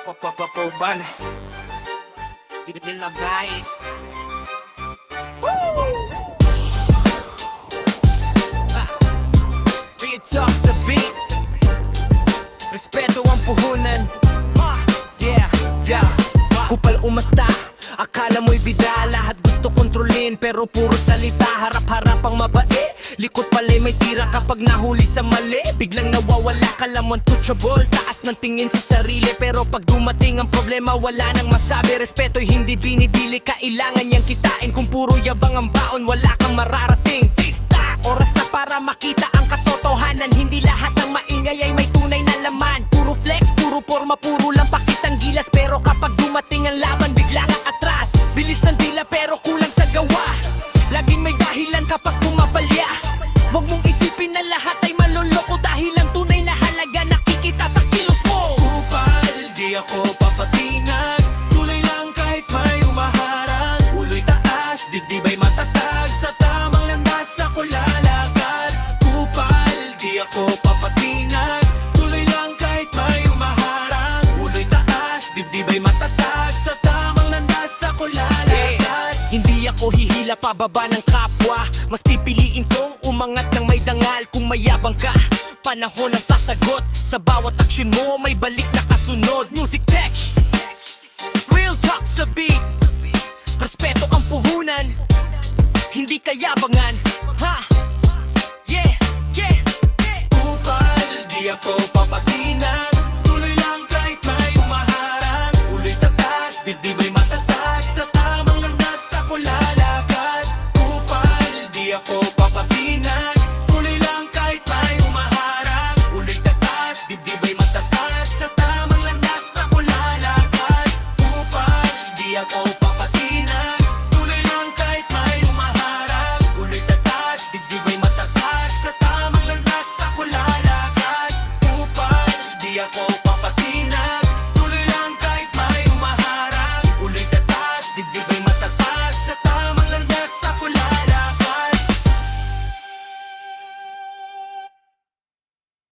Popopopopopopopopopal Nilagay Real talk sa beat Respeto ang puhunan Yeah, yeah Kupal umasta Akala mo'y bida Lahat gusto kontrolin Pero puro salita Harap-harapang mabae Likot pala'y may tira kapag nahuli sa mali Biglang nawawala ka lang untouchable Taas ng tingin sa sarili Pero pag dumating ang problema wala nang masabi Respeto'y hindi binibili Kailangan niyang kitain Kung puro yabang ang baon Wala kang mararating Fix that! Oras na para makita ang katotohanan Hindi lahat ng maingay ay may tunay na laman Puro flex, puro forma, puro lang pakitang gilas Pero kapag dumating ang laban Bigla kang atras Bilis ng dila pero kulang sa gawa Laging may dahilan kapag pumapalya Huwag mong isipin na lahat ay maloloko Dahil ang tunay na halaga nakikita sa kilos mo Kupal, di ako papatinag Tuloy lang kahit may umaharang Ulo'y taas, dibdib ay matatag Sa tamang landas ako lalakad Kupal, di ako papatinag Tuloy lang kahit may umaharang Ulo'y taas, dibdib ay matatag Sa tamang landas ako lalakad Hindi ako hihila pababa ng kapwa Mas pipiliin kong umangat ng may dangal Kung mayabang ka, panahon ang sasagot Sa bawat aksyon mo may balik na kasunod Music tech, real talk sa beat Respeto ang puhunan, hindi kayabangan Ha? Yeah, yeah, yeah Kupal, di ako papatin